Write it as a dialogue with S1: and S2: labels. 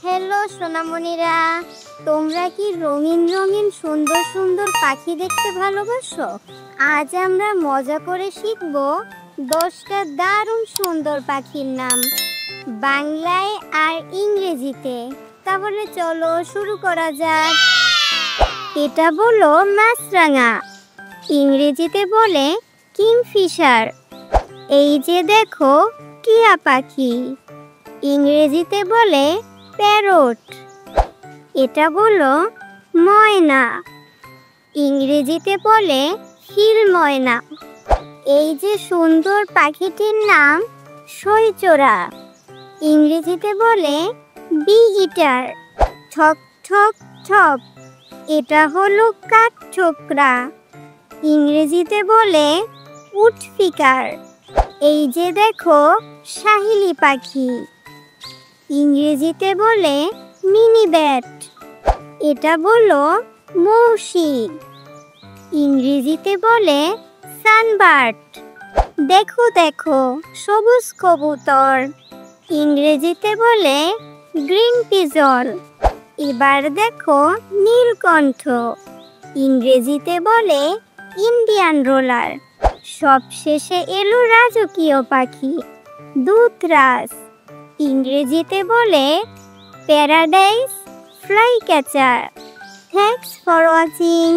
S1: Hello সোনামণিরা, তোমরা কি রঙিন রঙিন সুন্দর সুন্দর পাখি দেখতে ভালোবাসো? আজ আমরা মজা করে শিখব 10টা দারুণ সুন্দর পাখির নাম, বাংলায় আর ইংরেজিতে। তাহলে চলো শুরু করা যাক। এটা বলো মাছরাঙা, ইংরেজিতে বলে কিংফিশার। এই যে দেখো টিয়া পাখি, ইংরেজিতে বলে প্যারট। এটা বলো ময়না, ইংরেজিতে বলে হিল ময়না। এই যে সুন্দর পাখিটির নাম সইচোরা, ইংরেজিতে বলে বি ইটার। ঠক ঠক ঠক, এটা হলো কাঠঠোকরা, ইংরেজিতে বলে উডপিকার। এই যে দেখো শাহিলি পাখি, ইংরেজিতে বলে মিনি ব্যাট। এটা বলো মৌসি, ইংরেজিতে বলে সানবার্ড। দেখো দেখো সবুজ কবুতর, ইংরেজিতে বলে গ্রিন পিজন। এবার দেখো নীলকণ্ঠ, ইংরেজিতে বলে ইন্ডিয়ান রোলার। সবশেষে এলো রাজকীয় পাখি দুধরাজ, ইংরেজিতে বলে paradise fly catcher. Thanks for watching.